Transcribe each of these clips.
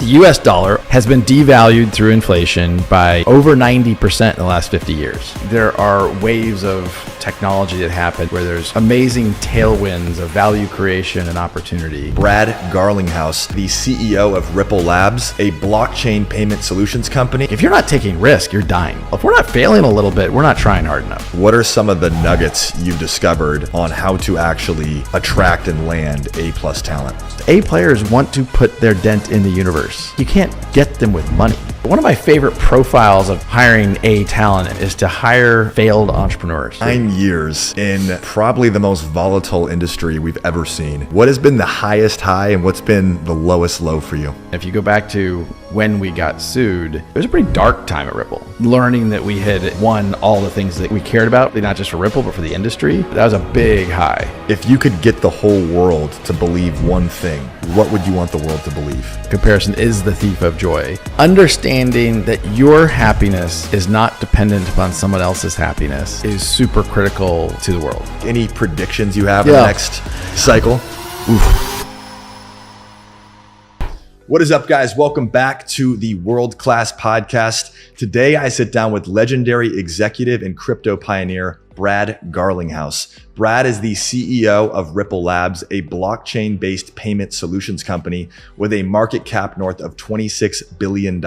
The US dollar has been devalued through inflation by over 90% in the last 50 years. There are waves of technology that happen where there's amazing tailwinds of value creation and opportunity. Brad Garlinghouse, the CEO of Ripple Labs, a blockchain payment solutions company. If you're not taking risk, you're dying. If we're not failing a little bit, we're not trying hard enough. What are some of the nuggets you've discovered on how to actually attract and land A-plus talent? A players want to put their dent in the universe. You can't get them with money. One of my favorite profiles of hiring A talent is to hire failed entrepreneurs. 9 years in probably the most volatile industry we've ever seen. What has been the highest high and what's been the lowest low for you? If you go back to when we got sued, it was a pretty dark time at Ripple. Learning that we had won all the things that we cared about, not just for Ripple, but for the industry, that was a big high. If you could get the whole world to believe one thing, what would you want the world to believe? Comparison is the thief of joy. Understanding that your happiness is not dependent upon someone else's happiness is super critical to the world. Any predictions you have in the next cycle? Oof. What is up, guys? Welcome back to the World Class Podcast. Today, I sit down with legendary executive and crypto pioneer, Brad Garlinghouse. Brad is the CEO of Ripple Labs, a blockchain-based payment solutions company with a market cap north of $26 billion.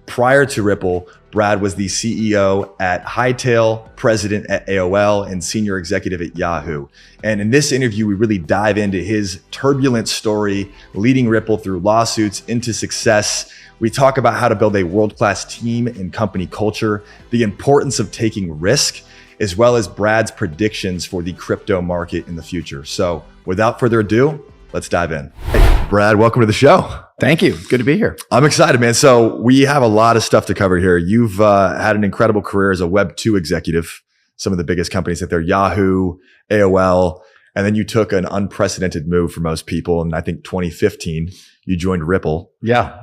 Prior to Ripple, Brad was the CEO at Hightail, president at AOL, and senior executive at Yahoo. And in this interview, we really dive into his turbulent story, leading Ripple through lawsuits into success. We talk about how to build a world-class team and company culture, the importance of taking risk, as well as Brad's predictions for the crypto market in the future. So without further ado, let's dive in. Hey, Brad, welcome to the show. Thank you. Good to be here. I'm excited, man. So we have a lot of stuff to cover here. You've had an incredible career as a Web2 executive, some of the biggest companies out there, Yahoo, AOL, and then you took an unprecedented move for most people. And I think 2015, you joined Ripple. Yeah.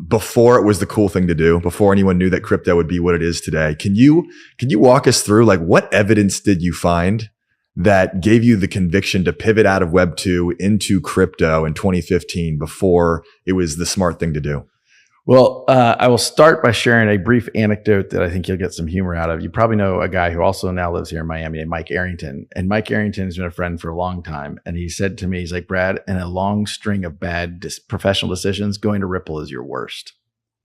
Before it was the cool thing to do, before anyone knew that crypto would be what it is today. Can you walk us through, like, what evidence did you find that gave you the conviction to pivot out of Web 2 into crypto in 2015 before it was the smart thing to do? Well, I will start by sharing a brief anecdote that I think you'll get some humor out of. You probably know a guy who also now lives here in Miami named Mike Arrington. And Mike Arrington has been a friend for a long time. And he said to me, he's like, Brad, in a long string of bad professional decisions, going to Ripple is your worst.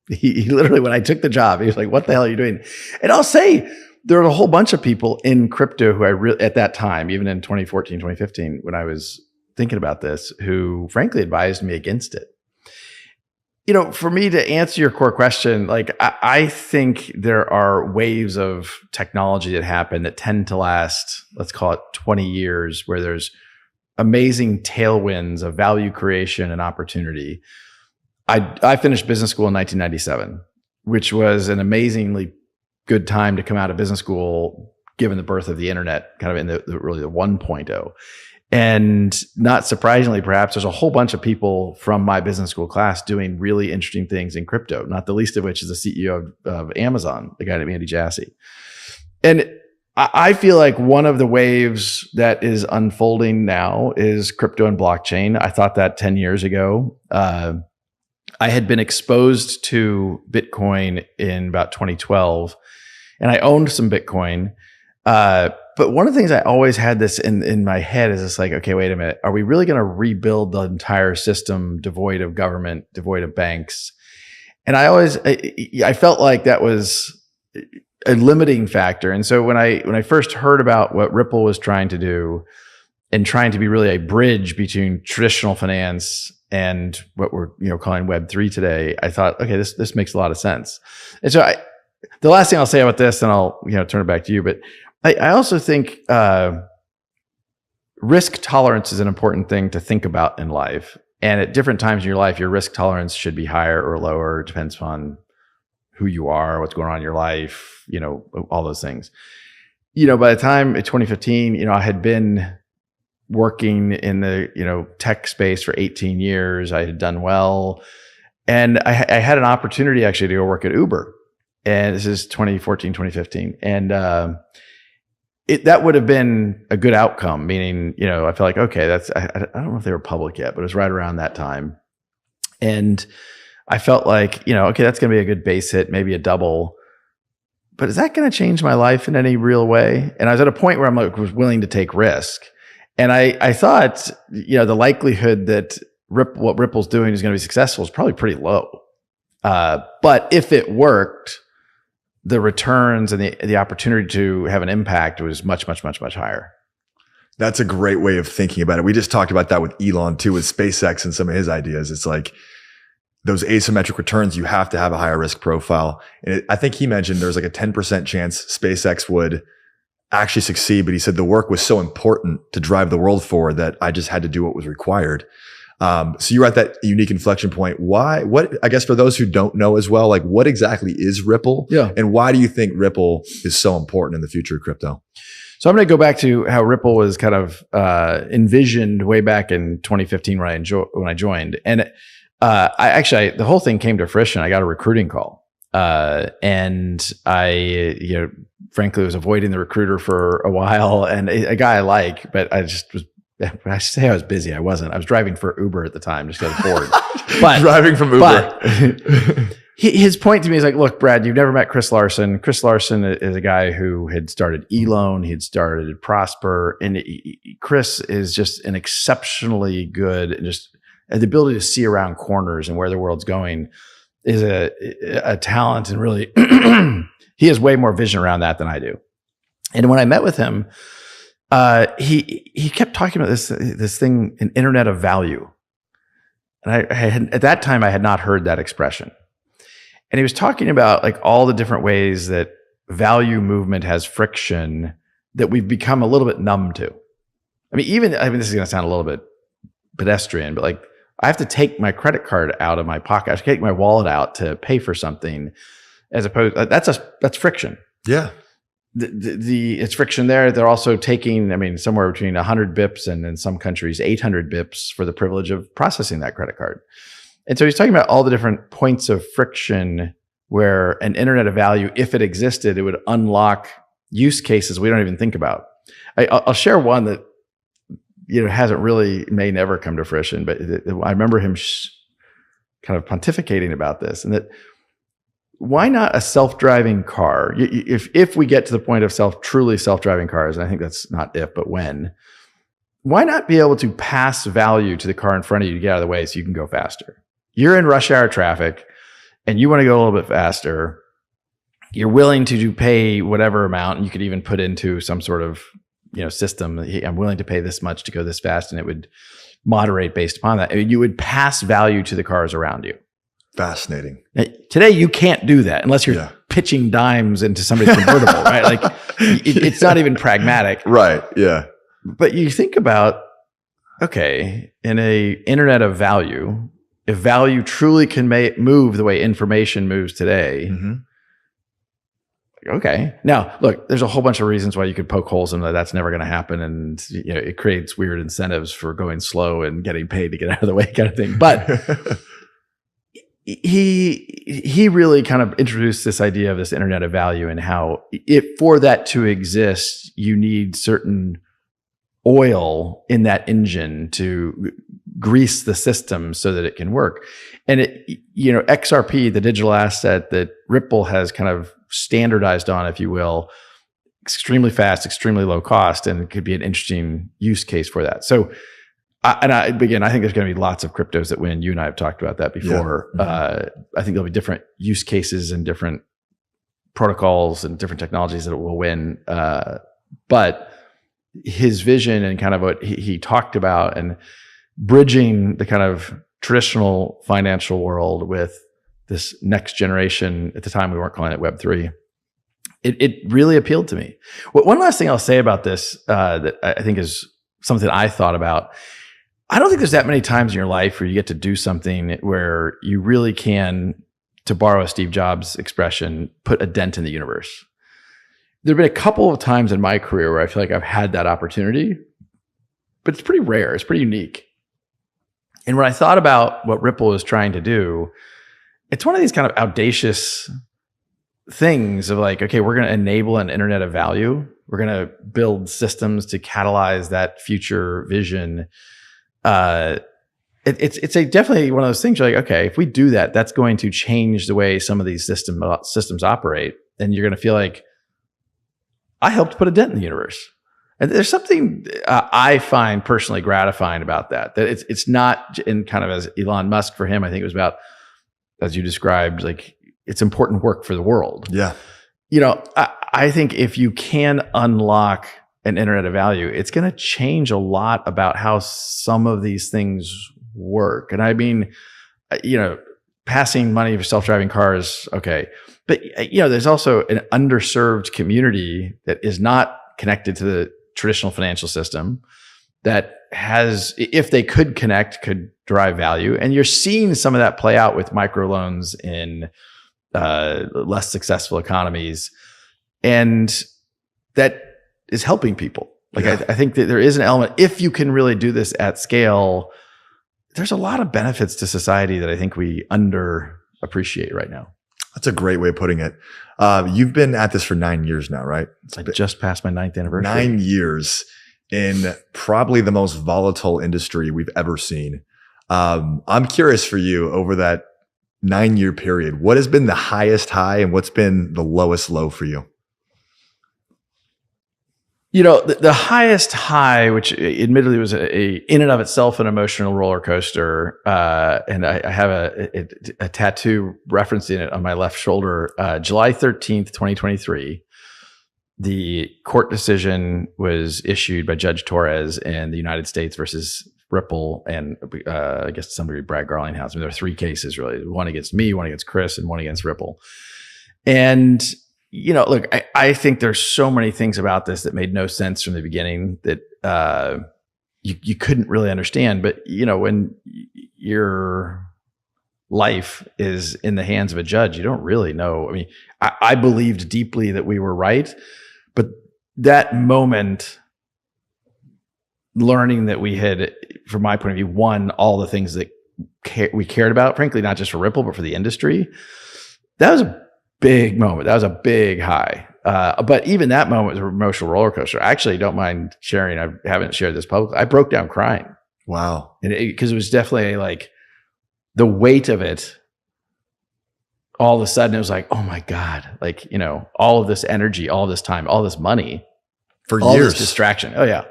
He literally, when I took the job, he was like, what the hell are you doing? And I'll say, there were a whole bunch of people in crypto who at that time, even in 2014, 2015, when I was thinking about this, who frankly advised me against it. You know, for me to answer your core question, like I think there are waves of technology that happen that tend to last, let's call it 20 years, where there's amazing tailwinds of value creation and opportunity. I finished business school in 1997, which was an amazingly good time to come out of business school, given the birth of the internet, kind of in the really the 1.0. And not surprisingly, perhaps, there's a whole bunch of people from my business school class doing really interesting things in crypto, not the least of which is the CEO of Amazon, the guy named Andy Jassy. And I feel like one of the waves that is unfolding now is crypto and blockchain. I thought that 10 years ago. I had been exposed to Bitcoin in about 2012, and I owned some Bitcoin. But one of the things I always had this in my head is it's like, okay, wait a minute. Are we really going to rebuild the entire system devoid of government, devoid of banks? And I felt like that was a limiting factor. And so when I first heard about what Ripple was trying to do and trying to be really a bridge between traditional finance and what we're calling Web3 today, I thought, okay, this makes a lot of sense. And so the last thing I'll say about this, and I'll turn it back to you, but I also think risk tolerance is an important thing to think about in life. And at different times in your life, your risk tolerance should be higher or lower. It depends on who you are, what's going on in your life, all those things. By the time in 2015, I had been working in the tech space for 18 years. I had done well. And I had an opportunity actually to go work at Uber. And this is 2014, 2015. And that would have been a good outcome, meaning, I feel like, okay, I don't know if they were public yet, but it was right around that time. And I felt like, okay, that's going to be a good base hit, maybe a double. But is that going to change my life in any real way? And I was at a point where was willing to take risk. And I thought, the likelihood that what Ripple's doing is going to be successful is probably pretty low. But if it worked, the returns and the opportunity to have an impact was much, much, much, much higher. That's a great way of thinking about it. We just talked about that with Elon too, with SpaceX and some of his ideas. It's like those asymmetric returns, you have to have a higher risk profile. And I think he mentioned there's like a 10% chance SpaceX would actually succeed, but he said the work was so important to drive the world forward that I just had to do what was required. So you're at that unique inflection point. I guess for those who don't know as well, like what exactly is Ripple? Yeah. And why do you think Ripple is so important in the future of crypto? So I'm going to go back to how Ripple was kind of envisioned way back in 2015 when I joined. And the whole thing came to fruition. I got a recruiting call. And I, frankly, was avoiding the recruiter for a while, and a guy I like, but I just was, I say I was busy. I wasn't. I was driving for Uber at the time, just got bored. But driving from Uber. But his point to me is like, look, Brad, you've never met Chris Larson. Chris Larson is a guy who had started eLoan. He'd started Prosper. And Chris is just an exceptionally good, and just the ability to see around corners and where the world's going is a talent. And really, he has way more vision around that than I do. And when I met with him, he kept talking about this thing, an internet of value. And I had, at that time, I had not heard that expression. And he was talking about like all the different ways that value movement has friction that we've become a little bit numb to. I mean, this is going to sound a little bit pedestrian, but like I have to take my credit card out of my pocket. I have to take my wallet out to pay for something, as opposed that's friction. Yeah. It's friction there. They're also taking, somewhere between 100 bips and in some countries 800 bips for the privilege of processing that credit card. And so he's talking about all the different points of friction where an internet of value, if it existed, it would unlock use cases we don't even think about. I'll share one that may never come to fruition, but I remember him kind of pontificating about this, and that why not a self-driving car? If we get to the point of truly self-driving cars, and I think that's not if, but when, why not be able to pass value to the car in front of you to get out of the way so you can go faster? You're in rush hour traffic and you want to go a little bit faster. You're willing to pay whatever amount, and you could even put into some sort of system. I'm willing to pay this much to go this fast, and it would moderate based upon that. You would pass value to the cars around you. Fascinating. Today, you can't do that unless you're pitching dimes into somebody's convertible, right? Like it's not even pragmatic. Right. Yeah. But you think about, okay, in a internet of value, if value truly can move the way information moves today, okay. Now, look, there's a whole bunch of reasons why you could poke holes in that. That's never going to happen. And it creates weird incentives for going slow and getting paid to get out of the way kind of thing. But he really kind of introduced this idea of this internet of value, and how for that to exist, you need certain oil in that engine to grease the system so that it can work. And XRP, the digital asset that Ripple has kind of standardized on, if you will, extremely fast, extremely low cost, and it could be an interesting use case for that. So, I think there's going to be lots of cryptos that win. You and I have talked about that before. Yeah. I think there'll be different use cases and different protocols and different technologies that will win. But his vision and kind of what he talked about, and bridging the kind of traditional financial world with this next generation, at the time we weren't calling it Web3, it really appealed to me. One last thing I'll say about this that I think is something I thought about. I don't think there's that many times in your life where you get to do something where you really can, to borrow a Steve Jobs expression, put a dent in the universe. There have been a couple of times in my career where I feel like I've had that opportunity, but it's pretty rare. It's pretty unique. And when I thought about what Ripple is trying to do, it's one of these kind of audacious things of like, okay, we're going to enable an internet of value. We're going to build systems to catalyze that future vision. And it's definitely one of those things. You're like, okay, if we do that, that's going to change the way some of these systems operate, and you're going to feel like I helped put a dent in the universe. And there's something I find personally gratifying about that. That it's not in kind of as Elon Musk for him. I think it was about, as you described, like it's important work for the world. Yeah. I think if you can unlock an internet of value, it's going to change a lot about how some of these things work. And I mean, passing money for self-driving cars, okay. But, there's also an underserved community that is not connected to the traditional financial system that has, if they could connect, could drive value. And you're seeing some of that play out with microloans in less successful economies. And that is helping people. Like, I think that there is an element, if you can really do this at scale, there's a lot of benefits to society that I think we underappreciate right now. That's a great way of putting it. You've been at this for 9 years now, right? I just passed my 9th anniversary. 9 years in probably the most volatile industry we've ever seen. I'm curious for you, over that 9-year period, what has been the highest high and what's been the lowest low for you? The highest high, which admittedly was in and of itself an emotional roller coaster, and I have a tattoo referencing it on my left shoulder. July 13th, 2023, the court decision was issued by Judge Torres in the United States versus Ripple, and I guess to some degree Brad Garlinghouse. I mean, there are 3 cases really: one against me, one against Chris, and one against Ripple. And look, I think there's so many things about this that made no sense from the beginning that you couldn't really understand. But, when your life is in the hands of a judge, you don't really know. I mean, I believed deeply that we were right. But that moment, learning that we had, from my point of view, won all the things that we cared about, frankly, not just for Ripple, but for the industry, that was a big moment. That was a big high. But even that moment was an emotional roller coaster. I actually don't mind sharing. I haven't shared this publicly. I broke down crying. Wow. And because it was definitely like the weight of it. All of a sudden it was like, oh my God, like, all of this energy, all this time, all this money for all years, this distraction. Oh yeah.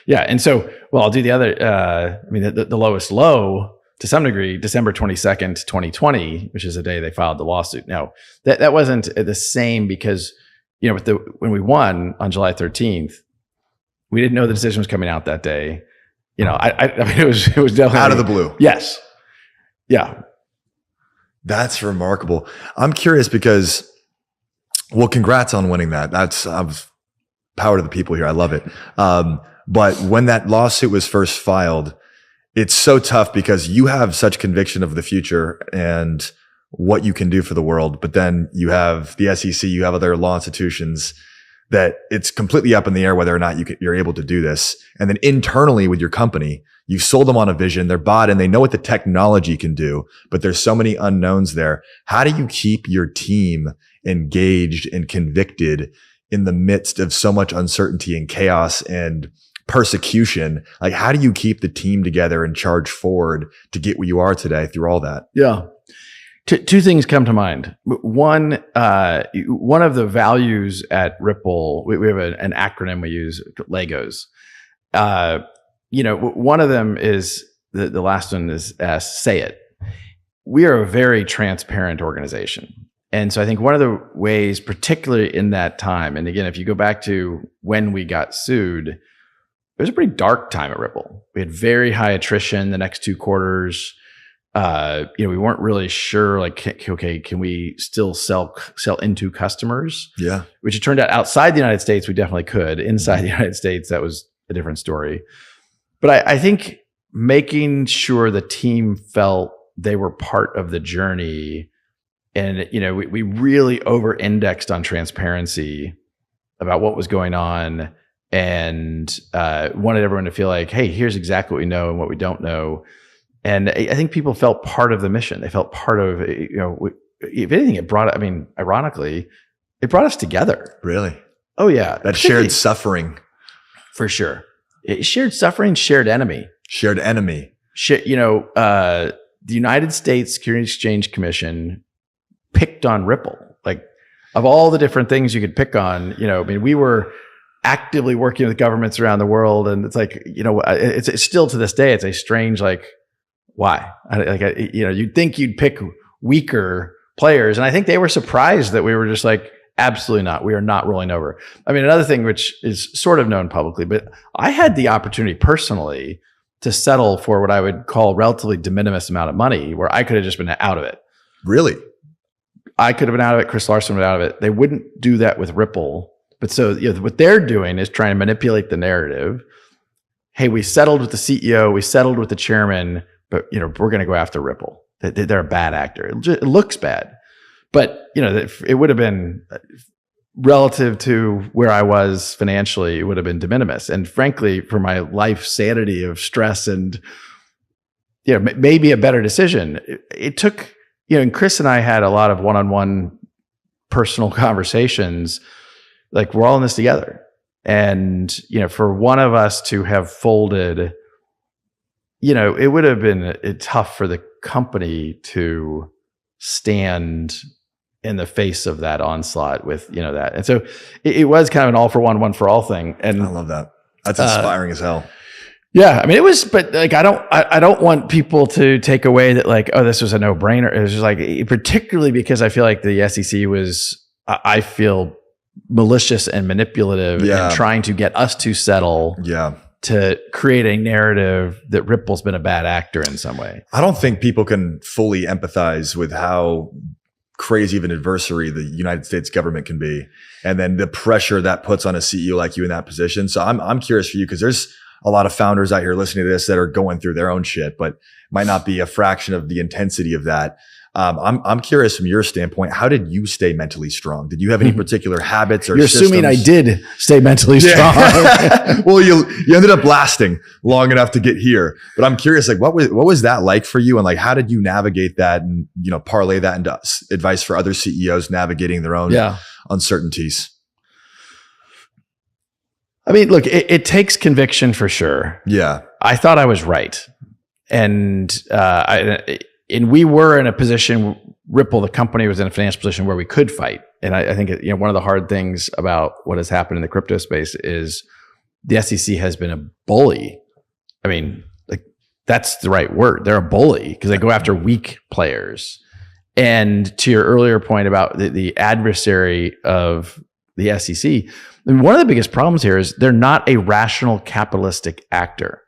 Yeah. And so, well, I'll do the other, the lowest low, to some degree, December 22nd, 2020, which is the day they filed the lawsuit. Now, that wasn't the same because, when we won on July 13th, we didn't know the decision was coming out that day. I mean, it was definitely out of the blue. Yes. Yeah. That's remarkable. I'm curious because, well, congrats on winning that. That's power to the people here. I love it. But when that lawsuit was first filed, it's so tough because you have such conviction of the future and what you can do for the world. But then you have the SEC, you have other law institutions that it's completely up in the air whether or not you're able to do this. And then internally with your company, you've sold them on a vision, they're bought in, they know what the technology can do, but there's so many unknowns there. How do you keep your team engaged and convicted in the midst of so much uncertainty and chaos and persecution? Like, how do you keep the team together and charge forward to get where you are today through all that? Yeah. Two things come to mind. One of the values at Ripple, we have an acronym we use, Legos. One of them is the last one is say it. We are a very transparent organization. And so I think one of the ways, particularly in that time, and again, if you go back to when we got sued, it was a pretty dark time at Ripple. We had very high attrition the next 2 quarters. We weren't really sure, like, okay, can we still sell into customers? Yeah. Which it turned out outside the United States, we definitely could. Inside the United States, that was a different story. But I think making sure the team felt they were part of the journey, and we really over-indexed on transparency about what was going on, and wanted everyone to feel like, hey, here's exactly what we know and what we don't know. And I think people felt part of the mission. They felt part of, if anything, ironically, it brought us together. Really? Oh yeah. That shared suffering. For sure. Shared suffering, shared enemy. Shared enemy. the United States Securities Exchange Commission picked on Ripple. Like, of all the different things you could pick on, we were actively working with governments around the world, and it's like, it's still to this day, it's a strange, like, why? You'd think you'd pick weaker players, and I think they were surprised that we were just like, absolutely not. We are not rolling over. I mean, another thing which is sort of known publicly, but I had the opportunity personally to settle for what I would call relatively de minimis amount of money, where I could have just been out of it. Really? I could have been out of it. Chris Larson was out of it. They wouldn't do that with Ripple. But so what they're doing is trying to manipulate the narrative. Hey, we settled with the CEO. We settled with the chairman, but we're going to go after Ripple. They're a bad actor. It looks bad. But, it would have been relative to where I was financially, it would have been de minimis. And frankly, for my life sanity of stress and, maybe a better decision, it took, and Chris and I had a lot of one-on-one personal conversations, like we're all in this together. And, for one of us to have folded, it would have been tough for the company to stand in the face of that onslaught with, that. And so it was kind of an all for one for all thing. And I love that. That's inspiring as hell. Yeah. I mean, it was, but like, I don't want people to take away that like, oh, this was a no brainer. It was just like, particularly because I feel like the SEC was, I feel malicious and manipulative and trying to get us to settle. Yeah. To create a narrative that Ripple's been a bad actor in some way. I don't think people can fully empathize with how crazy of an adversary the United States government can be, and then the pressure that puts on a CEO like you in that position. So I'm curious for you, because there's a lot of founders out here listening to this that are going through their own shit, but might not be a fraction of the intensity of that. I'm curious from your standpoint, how did you stay mentally strong? Did you have any particular habits or You're systems? assuming I did stay mentally strong. Well, you ended up lasting long enough to get here, but I'm curious, like, what was that like for you? And like, how did you navigate that and, parlay that into advice for other CEOs navigating their own uncertainties? I mean, look, it takes conviction for sure. Yeah. I thought I was right. And we were in a position, Ripple, the company, was in a financial position where we could fight. And I think, one of the hard things about what has happened in the crypto space is the SEC has been a bully. I mean, like, that's the right word. They're a bully because they go after weak players. And to your earlier point about the adversary of the SEC, I mean, one of the biggest problems here is they're not a rational capitalistic actor.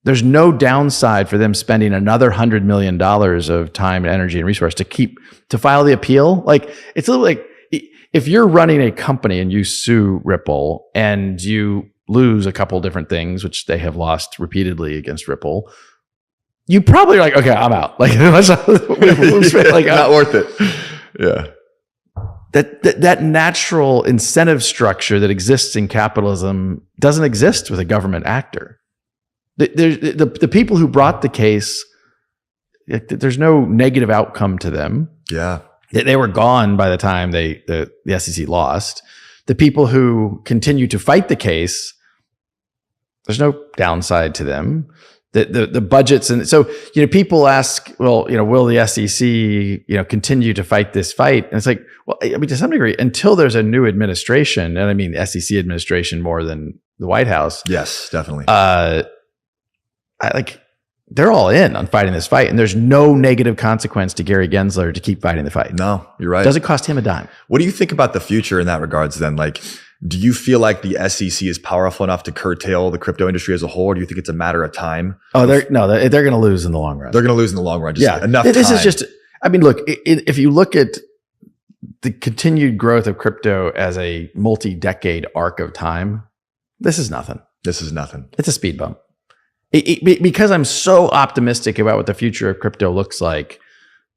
There's no downside for them spending another $100 million of time and energy and resource to file the appeal. Like, it's a little like if you're running a company and you sue Ripple and you lose a couple different things, which they have lost repeatedly against Ripple, you probably are like, okay, I'm out. Like, not worth it. Yeah. That natural incentive structure that exists in capitalism doesn't exist with a government actor. The people who brought the case, there's no negative outcome to them. Yeah. They were gone by the time the SEC lost. The people who continue to fight the case, there's no downside to them. The budgets, and so people ask, well, will the SEC continue to fight this fight? And it's like, well, I mean, to some degree, until there's a new administration, and I mean the SEC administration more than the White House. Yes, definitely. They're all in on fighting this fight, and there's no negative consequence to Gary Gensler to keep fighting the fight. No, you're right. Doesn't cost him a dime. What do you think about the future in that regards then? Like, do you feel like the SEC is powerful enough to curtail the crypto industry as a whole, or do you think it's a matter of time? Oh, they're going to lose in the long run. They're going to lose in the long run. Just enough time. This is just, I mean, look, if you look at the continued growth of crypto as a multi-decade arc of time, this is nothing. This is nothing. It's a speed bump. Because I'm so optimistic about what the future of crypto looks like,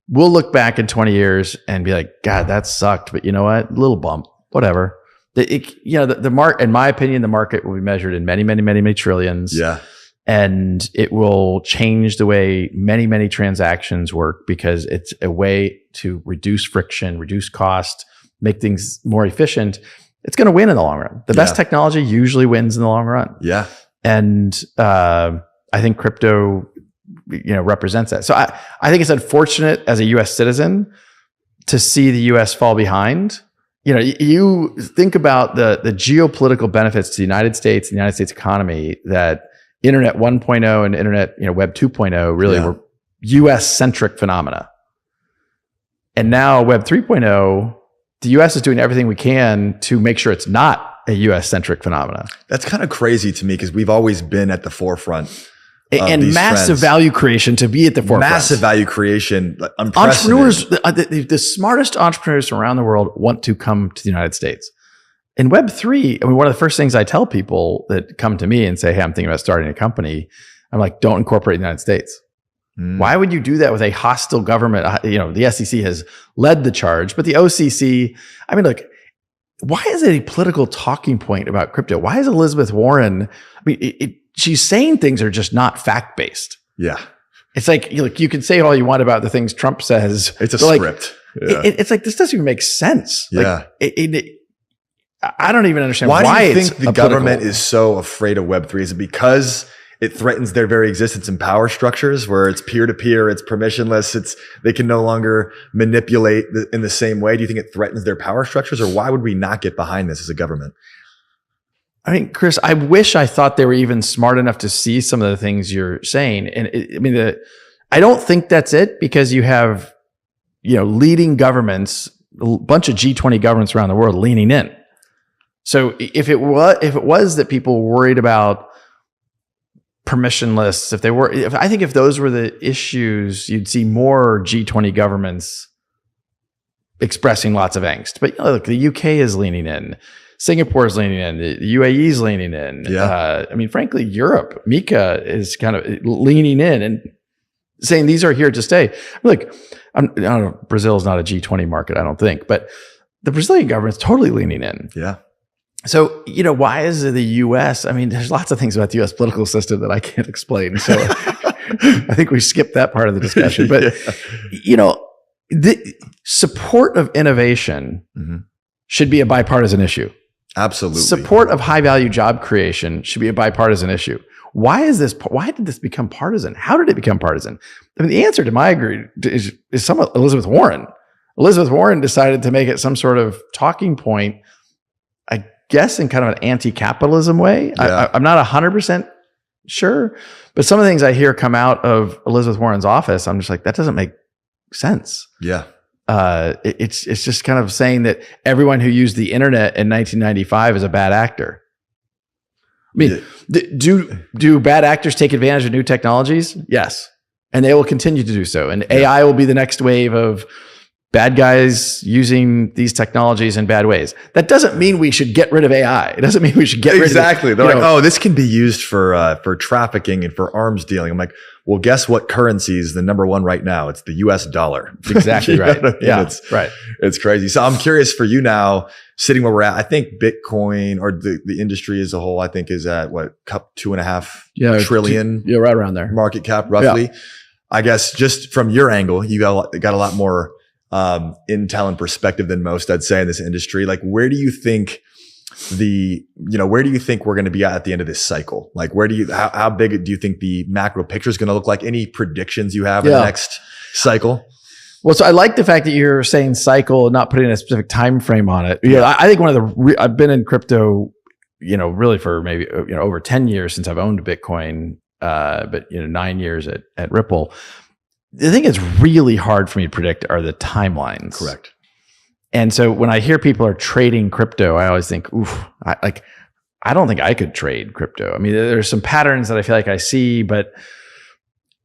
we'll look back in 20 years and be like, God, that sucked. But you know what? Little bump, whatever. The market, in my opinion, the market will be measured in many, many, many, many trillions. Yeah. And it will change the way many, many transactions work, because it's a way to reduce friction, reduce cost, make things more efficient. It's going to win in the long run. The best technology usually wins in the long run. Yeah. And I think crypto represents that. So I think it's unfortunate as a U.S. citizen to see the U.S. fall behind. You think about the geopolitical benefits to the United States and the United States economy that Internet 1.0 and Internet, Web 2.0 really were U.S. centric phenomena. And now Web 3.0, the U.S. is doing everything we can to make sure it's not a U.S. centric phenomena. That's kind of crazy to me because we've always been at the forefront. And massive trends. Value creation to be at the forefront. Massive value creation. Entrepreneurs, the smartest entrepreneurs around the world want to come to the United States. In Web3, one of the first things I tell people that come to me and say, hey, I'm thinking about starting a company, I'm like, don't incorporate the United States. Why would you do that with a hostile government? The SEC has led the charge, but the OCC, why is it a political talking point about crypto? Why is Elizabeth Warren, she's saying things are just not fact-based. Yeah. It's like you can say all you want about the things Trump says. It's a script. It's like, this doesn't even make sense. Yeah. I don't even understand why do you think the government is so afraid of Web3? Is it because it threatens their very existence in power structures where it's peer-to-peer, it's permissionless, they can no longer manipulate in the same way? Do you think it threatens their power structures, or why would we not get behind this as a government? Chris, I wish I thought they were even smart enough to see some of the things you're saying. And I don't think that's it, because you have, leading governments, a bunch of G20 governments around the world leaning in. So if it was that people were worried about permissionless, I think if those were the issues, you'd see more G20 governments expressing lots of angst. But look, the UK is leaning in. Singapore is leaning in. The UAE is leaning in. Yeah. Frankly, Europe, Mika is kind of leaning in and saying these are here to stay. Look, I don't know, Brazil is not a G20 market, I don't think, but the Brazilian government's totally leaning in. Yeah. So, why is it the U.S.? There's lots of things about the U.S. political system that I can't explain. So I think we skipped that part of the discussion. But, the support of innovation should be a bipartisan issue. Absolutely. Support of high value job creation should be a bipartisan issue. Why did this become partisan? How did it become partisan? The answer to my agree is somewhat Elizabeth Warren. Elizabeth Warren decided to make it some sort of talking point, I guess in kind of an anti-capitalism way. Yeah. I'm not 100% sure, but some of the things I hear come out of Elizabeth Warren's office, I'm just like, that doesn't make sense. Yeah. It's just kind of saying that everyone who used the internet in 1995 is a bad actor. Do bad actors take advantage of new technologies? Yes. And they will continue to do so. And AI will be the next wave of bad guys using these technologies in bad ways. That doesn't mean we should get rid of AI. It doesn't mean we should get rid of it. Exactly. They're like, this can be used for trafficking and for arms dealing. I'm like, well, guess what currency is the number one right now? It's the US dollar. Exactly right. Yeah, right. It's crazy. So I'm curious for you now, sitting where we're at. I think Bitcoin or the industry as a whole, I think is at what, $2.5 trillion? Yeah, right around there. Market cap, roughly. Yeah. I guess just from your angle, you got a lot more intel and perspective than most, I'd say, in this industry. Like, where do you think we're going to be at the end of this cycle? Like, how big do you think the macro picture is going to look like? Any predictions you have in the next cycle? Well, so I like the fact that you're saying cycle and not putting a specific time frame on it. I think I've been in crypto, really for maybe, over 10 years since I've owned Bitcoin, but 9 years at Ripple. The thing that's really hard for me to predict are the timelines. Correct. And so when I hear people are trading crypto, I always think, I don't think I could trade crypto. There's some patterns that I feel like I see, but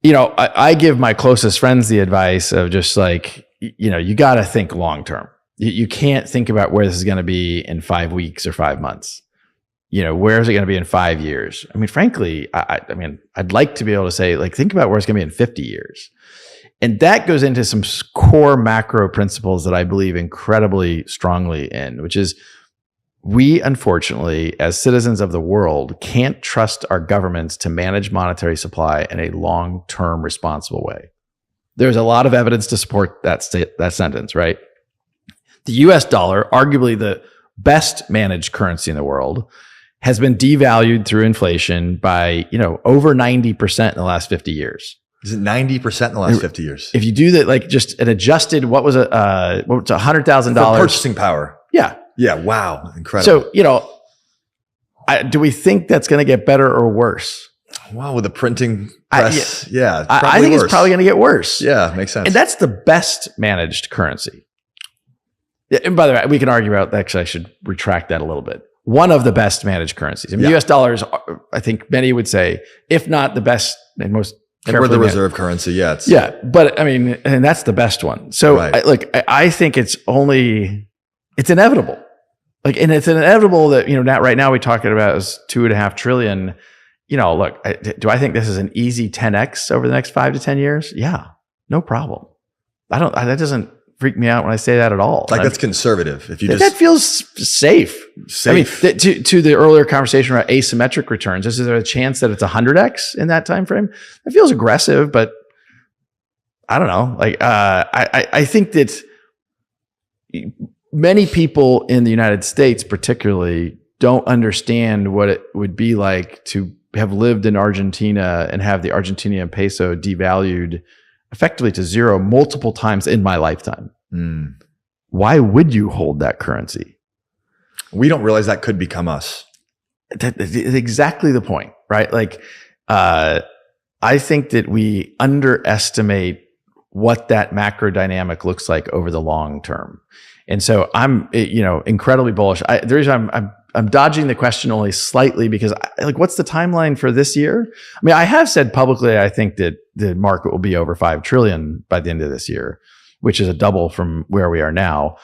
I give my closest friends the advice of just like, you got to think long term. You can't think about where this is going to be in 5 weeks or 5 months. Where is it going to be in 5 years? Frankly, I'd like to be able to say, like, think about where it's going to be in 50 years. And that goes into some core macro principles that I believe incredibly strongly in, which is we, unfortunately, as citizens of the world, can't trust our governments to manage monetary supply in a long-term responsible way. There's a lot of evidence to support that sentence, right? The US dollar, arguably the best managed currency in the world, has been devalued through inflation by, over 90% in the last 50 years. Is it 90% in the last 50 years? If you do that, like just an adjusted, what was $100,000 purchasing power? Yeah. Yeah. Wow. Incredible. So, do we think that's going to get better or worse? Wow. With the printing press. I think it's probably going to get worse. Yeah. Makes sense. And that's the best managed currency. Yeah, and by the way, we can argue about that. Actually, I should retract that a little bit. One of the best managed currencies. I mean, US dollars, I think many would say, if not the best and most and we're the reserve currency. Yeah. But I mean, and that's the best one. So I think it's inevitable. Like, and it's inevitable that, right now we talking about is $2.5 trillion. Look, do I think this is an easy 10x over the next 5 to 10 years? Yeah, no problem. That doesn't freak me out when I say that at all. Like, that's conservative. If you that feels safe. I mean, to the earlier conversation about asymmetric returns, is there a chance that it's 100x in that time frame? That feels aggressive, but I don't know. Like, I think that many people in the United States, particularly, don't understand what it would be like to have lived in Argentina and have the Argentinian peso devalued effectively to zero multiple times in my lifetime. Why would you hold that currency? We don't realize that could become us. That's exactly the point, right? Like, I think that we underestimate what that macro dynamic looks like over the long term. And so I'm, incredibly bullish. The reason I'm dodging the question only slightly because what's the timeline for this year? I mean, I have said publicly, I think that the market will be over 5 trillion by the end of this year, which is a double from where we are now.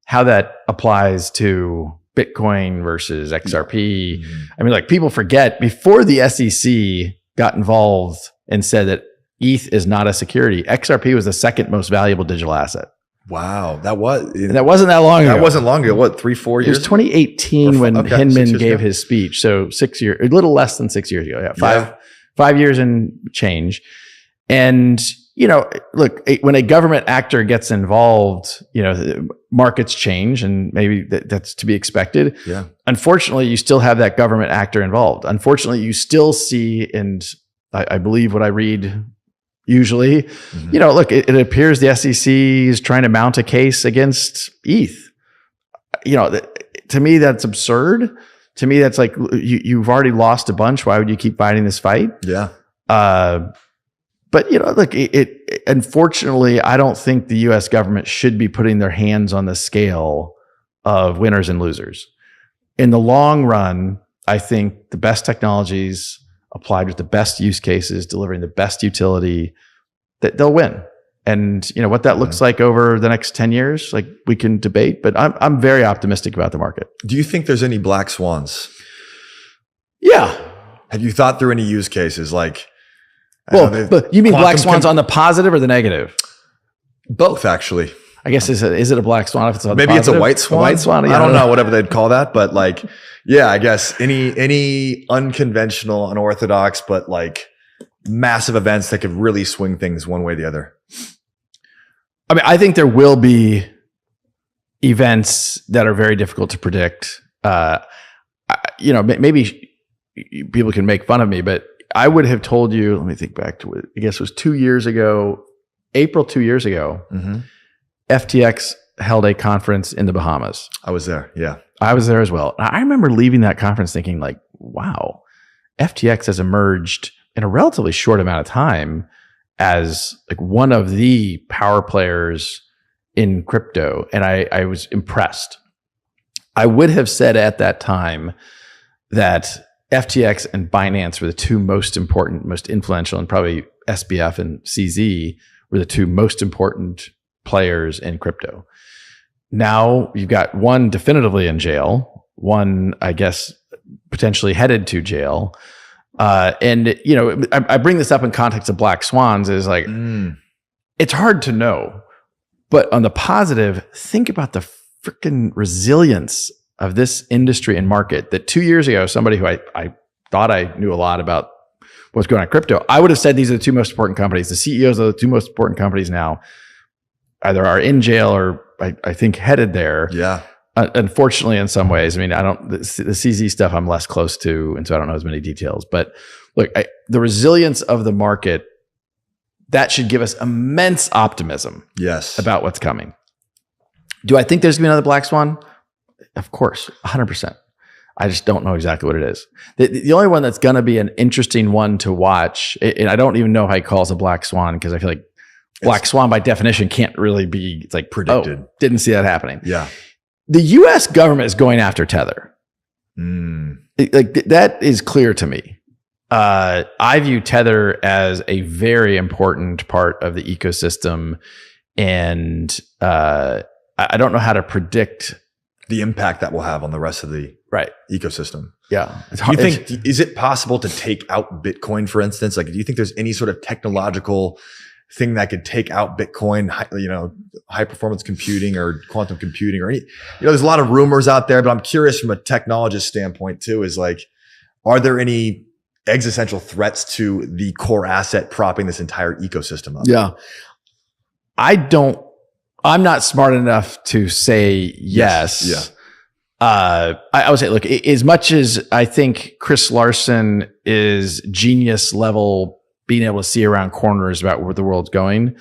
How that applies to Bitcoin versus XRP. I mean, people forget before the SEC got involved and said that ETH is not a security, XRP was the second most valuable digital asset. Wow. That wasn't that long ago. That wasn't long ago. What, 3-4 years? It was 2018 when Hinman gave his speech. So 6 years, a little less than 6 years ago. Yeah. 5 years and change. And, look, when a government actor gets involved, markets change, and maybe that's to be expected. Yeah. Unfortunately, you still have that government actor involved. Unfortunately, you still see, and I believe what I read usually, look, it appears the SEC is trying to mount a case against ETH. To me, that's absurd. To me, that's like, you've already lost a bunch. Why would you keep fighting this fight? Yeah. But look, unfortunately, I don't think the U.S. government should be putting their hands on the scale of winners and losers. In the long run, I think the best technologies applied with the best use cases, delivering the best utility, that they'll win. And what that looks like over the next 10 years, we can debate, but I'm very optimistic about the market. Do you think there's any black swans? Yeah. Have you thought through any use cases? But you mean black swans on the positive or the negative? Both, actually. I guess is it a black swan if it's on maybe positive? It's a white swan. A white swan. I don't know, whatever they'd call that, but I guess any unconventional, unorthodox, but massive events that could really swing things one way or the other. I mean, I think there will be events that are very difficult to predict. Maybe people can make fun of me, but I would have told you, let me think back to it. I guess it was 2 years ago, April 2 years ago, FTX held a conference in the Bahamas. I was there. Yeah. I was there as well. I remember leaving that conference thinking wow, FTX has emerged in a relatively short amount of time as one of the power players in crypto. And I was impressed. I would have said at that time that FTX and Binance were the two most important, most influential, and probably SBF and CZ were the two most important players in crypto. Now you've got one definitively in jail, one, I guess, potentially headed to jail. And I bring this up in context of black swans is it's hard to know, but on the positive, think about the freaking resilience of this industry and market that 2 years ago, somebody who I thought I knew a lot about what's going on in crypto, I would have said these are the two most important companies. The CEOs of the two most important companies now either are in jail or I think headed there. Yeah. Unfortunately, in some ways, I mean, the CZ stuff I'm less close to, and so I don't know as many details. But look, the resilience of the market that should give us immense optimism Yes. about what's coming. Do I think there's going to be another black swan? Of course, 100%. I just don't know exactly what it is. The only one that's going to be an interesting one to watch, and I don't even know how he calls a black swan, because I feel like black swan by definition can't really be, it's like predicted. Oh, didn't see that happening. Yeah. The US government is going after Tether. That is clear to me. I view Tether as a very important part of the ecosystem, and I don't know how to predict the impact that will have on the rest of the ecosystem. Yeah. Do you think, is it possible to take out Bitcoin, for instance? Like, do you think there's any sort of technological thing that could take out Bitcoin, high performance computing or quantum computing or any, there's a lot of rumors out there, but I'm curious from a technologist standpoint too, is like, are there any existential threats to the core asset propping this entire ecosystem up? Yeah. I'm not smart enough to say yes. Yeah. I would say, look, as much as I think Chris Larson is genius level, being able to see around corners about where the world's going,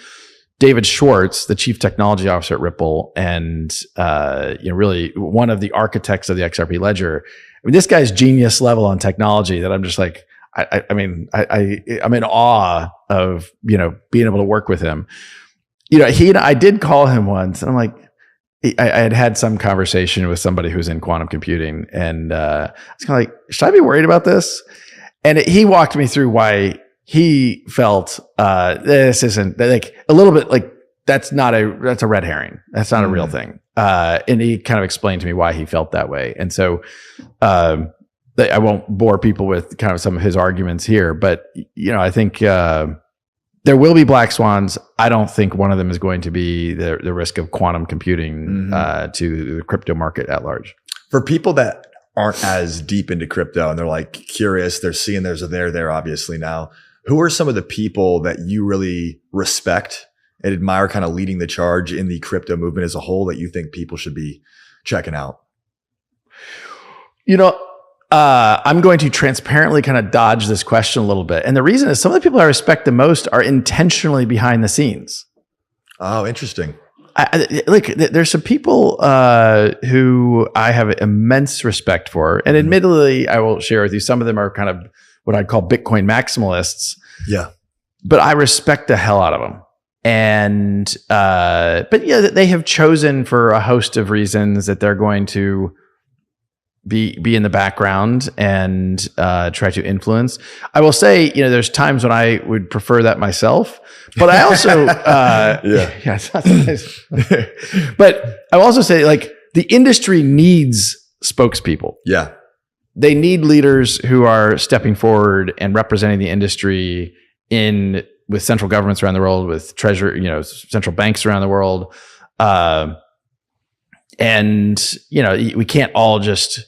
David Schwartz, the chief technology officer at Ripple, and really one of the architects of the XRP ledger. I mean, this guy's genius level on technology that I'm just like, I'm in awe of being able to work with him. I did call him once, and I'm like, I had some conversation with somebody who's in quantum computing, and I was kind of like, should I be worried about this? And he walked me through why he felt this isn't like a little bit like that's a red herring. That's not a real thing. And he kind of explained to me why he felt that way. And so I won't bore people with kind of some of his arguments here, but I think there will be black swans. I don't think one of them is going to be the risk of quantum computing to the crypto market at large. For people that aren't as deep into crypto and they're like curious, they're seeing there's a there obviously now, who are some of the people that you really respect and admire kind of leading the charge in the crypto movement as a whole that you think people should be checking out? I'm going to transparently kind of dodge this question a little bit. And the reason is some of the people I respect the most are intentionally behind the scenes. Oh, interesting. There's some people who I have immense respect for. And admittedly, I will share with you, some of them are kind of what I'd call Bitcoin maximalists. Yeah. But I respect the hell out of them. And, but yeah, they have chosen for a host of reasons that they're going to be in the background and try to influence. I will say, there's times when I would prefer that myself, but I also, it's not so nice. But I will also say, like, the industry needs spokespeople. Yeah. They need leaders who are stepping forward and representing the industry with central governments around the world, with central banks around the world. And we can't all just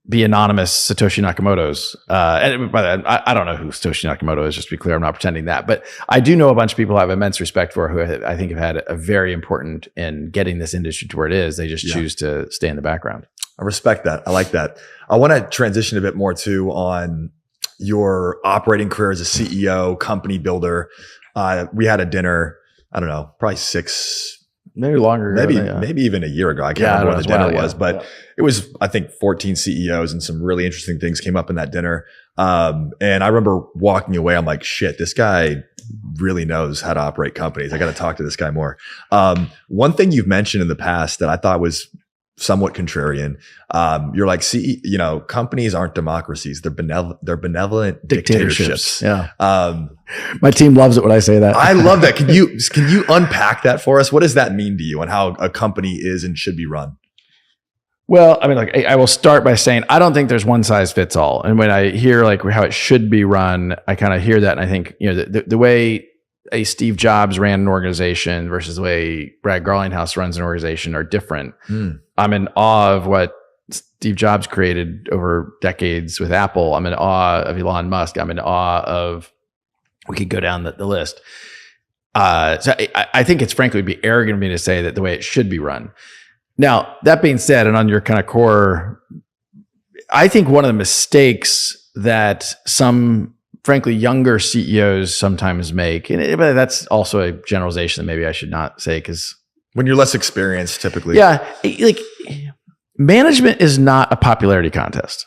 be anonymous Satoshi Nakamoto's. And by that, I don't know who Satoshi Nakamoto is, just to be clear. I'm not pretending that. But I do know a bunch of people I have immense respect for who I think have had a very important in getting this industry to where it is. They just choose to stay in the background. I respect that. I like that. I want to transition a bit more too on your operating career as a CEO, company builder. We had a dinner, I don't know, probably maybe longer ago, maybe even a year ago. I can't remember what the dinner was, but it was, I think, 14 CEOs, and some really interesting things came up in that dinner. And I remember walking away, I'm like, shit, this guy really knows how to operate companies. I got to talk to this guy more. One thing you've mentioned in the past that I thought was somewhat contrarian. You're like, companies aren't democracies. They're benevolent dictatorships. Yeah. My team loves it when I say that. I love that. Can you unpack that for us? What does that mean to you and how a company is and should be run? Well, I mean, I will start by saying, I don't think there's one size fits all. And when I hear like how it should be run, I kind of hear that. And I think, the way a Steve Jobs ran an organization versus the way Brad Garlinghouse runs an organization are different. I'm in awe of what Steve Jobs created over decades with Apple. I'm in awe of Elon Musk. I'm in awe of, we could go down the list. So I think it's frankly would be arrogant of me to say that the way it should be run. Now, that being said, and on your kind of core, I think one of the mistakes that some frankly, younger CEOs sometimes make. But that's also a generalization that maybe I should not say, because when you're less experienced, typically. Yeah. Like, management is not a popularity contest.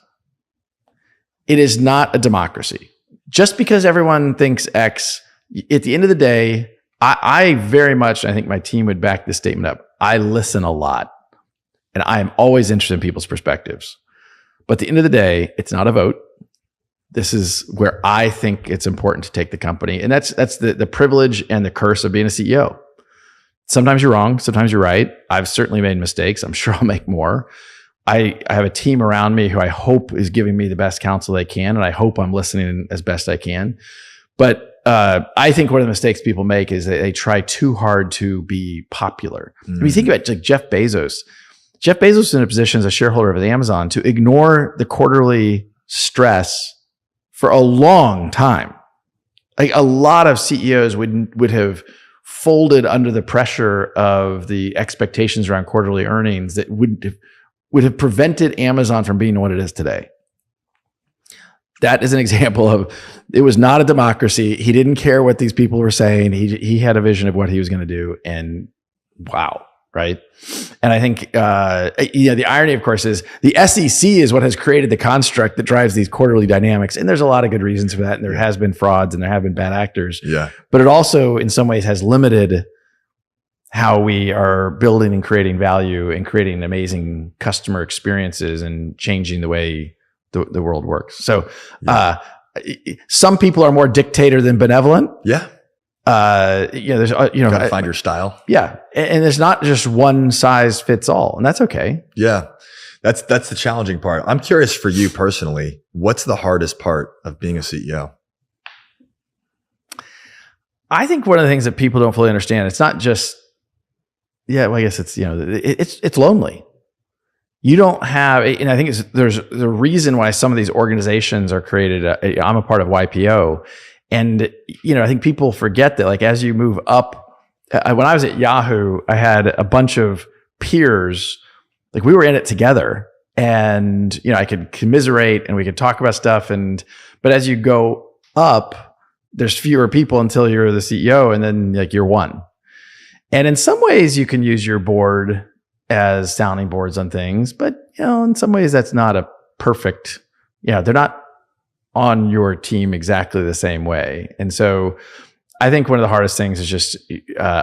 It is not a democracy. Just because everyone thinks X, at the end of the day, I very much, I think my team would back this statement up. I listen a lot, and I am always interested in people's perspectives. But at the end of the day, it's not a vote. This is where I think it's important to take the company. And that's the privilege and the curse of being a CEO. Sometimes you're wrong. Sometimes you're right. I've certainly made mistakes. I'm sure I'll make more. I have a team around me who I hope is giving me the best counsel they can, and I hope I'm listening as best I can. But I think one of the mistakes people make is they try too hard to be popular. I mean, think about it, like Jeff Bezos. Jeff Bezos is in a position as a shareholder of Amazon to ignore the quarterly stress for a long time. Like, a lot of CEOs would have folded under the pressure of the expectations around quarterly earnings that would have prevented Amazon from being what it is today. That is an example of, it was not a democracy. He didn't care what these people were saying. He had a vision of what he was going to do, and wow, right? And I think the irony, of course, is the SEC is what has created the construct that drives these quarterly dynamics, and there's a lot of good reasons for that. And there has been frauds, and there have been bad actors. Yeah, but it also, in some ways, has limited how we are building and creating value and creating amazing customer experiences and changing the way the world works. So some people are more dictator than benevolent. Yeah. There's, gotta find your style. Yeah. And there's not just one size fits all, and that's okay. Yeah. That's the challenging part. I'm curious, for you personally, what's the hardest part of being a CEO? I think one of the things that people don't fully understand, it's not just, I guess it's, it's lonely. You don't have, and I think there's the reason why some of these organizations are created. I'm a part of YPO, and I think people forget that, like, as you move up. When I was at Yahoo, I had a bunch of peers, like, we were in it together, and I could commiserate and we could talk about stuff. But as you go up, there's fewer people until you're the CEO, and then, like, you're one. And in some ways, you can use your board as sounding boards on things, but in some ways that's not a perfect, they're not on your team exactly the same way. And so I think one of the hardest things is just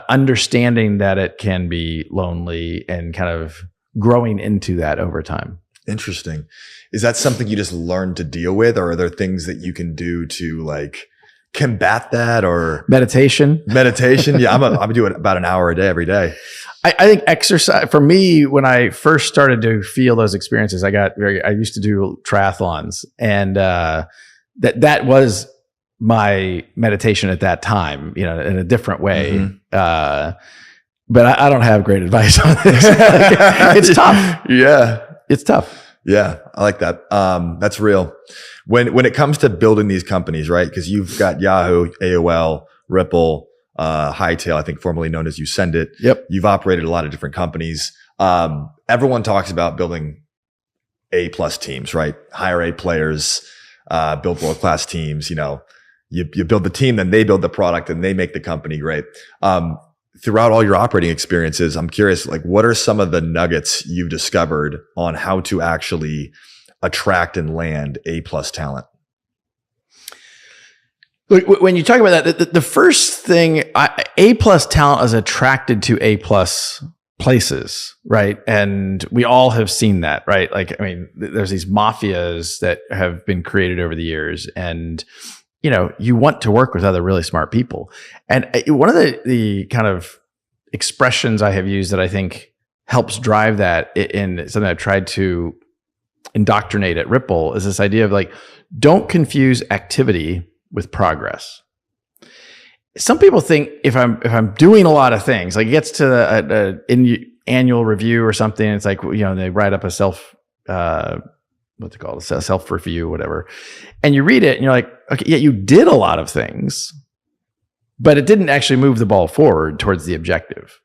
understanding that it can be lonely and kind of growing into that over time. Interesting. Is that something you just learn to deal with, or are there things that you can do to, like, combat that? Or meditation? Yeah, I'm doing about an hour a day every day. I think exercise, for me, when I first started to feel those experiences, I used to do triathlons, and that was my meditation at that time, in a different way. Mm-hmm. But I don't have great advice on this. It's tough. Yeah. It's tough. Yeah. I like that. That's real. When it comes to building these companies, right? Because you've got Yahoo, AOL, Ripple, Hightail, I think formerly known as You Send It. Yep. You've operated a lot of different companies. Everyone talks about building A+ teams, right? Hire A players, build world-class teams. You build the team, then they build the product, and they make the company great. Throughout all your operating experiences, I'm curious, like, what are some of the nuggets you've discovered on how to actually attract and land A+ talent? When you talk about that, the first thing, A+ talent is attracted to A+ places, right? And we all have seen that, right? Like, I mean, there's these mafias that have been created over the years, and you want to work with other really smart people. And one of the kind of expressions I have used that I think helps drive that in something I've tried to indoctrinate at Ripple is this idea of, like, don't confuse activity with progress. Some people think if I'm doing a lot of things, like, it gets to in annual review or something, it's like, they write up a self review, whatever, and you read it and you're like, okay, yeah, you did a lot of things, but it didn't actually move the ball forward towards the objective.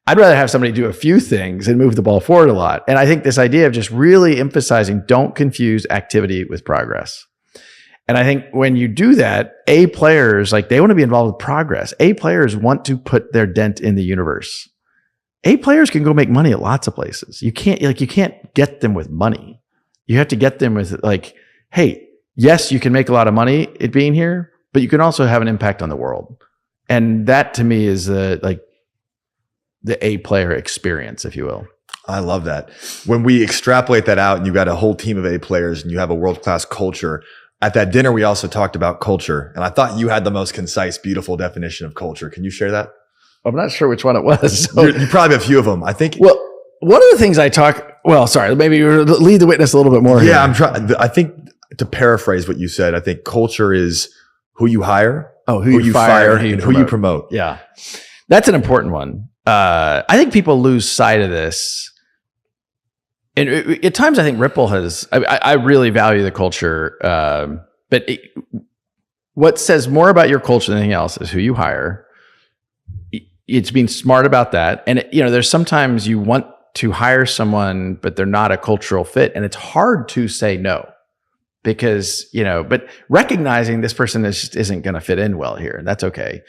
I'd rather have somebody do a few things and move the ball forward a lot. And I think this idea of just really emphasizing, don't confuse activity with progress. And I think when you do that, A players, like they want to be involved with progress. A players want to put their dent in the universe. A players can go make money at lots of places. You can't get them with money. You have to get them with like, hey, yes, you can make a lot of money it being here, but you can also have an impact on the world. And that to me is like the A player experience, if you will. I love that. When we extrapolate that out and you got a whole team of A players and you have a world-class culture, at that dinner, we also talked about culture. And I thought you had the most concise, beautiful definition of culture. Can you share that? I'm not sure which one it was. So. You probably have a few of them. I think. Well, one of the things maybe lead the witness a little bit more. Yeah, I'm trying. I think to paraphrase what you said, I think culture is who you hire, who you fire, and who you promote. Yeah. That's an important one. I think people lose sight of this. And at times I think Ripple I really value the culture. But what says more about your culture than anything else is who you hire. It's being smart about that. And there's sometimes you want to hire someone, but they're not a cultural fit. And it's hard to say no because, but recognizing this person just isn't going to fit in well here. And that's okay.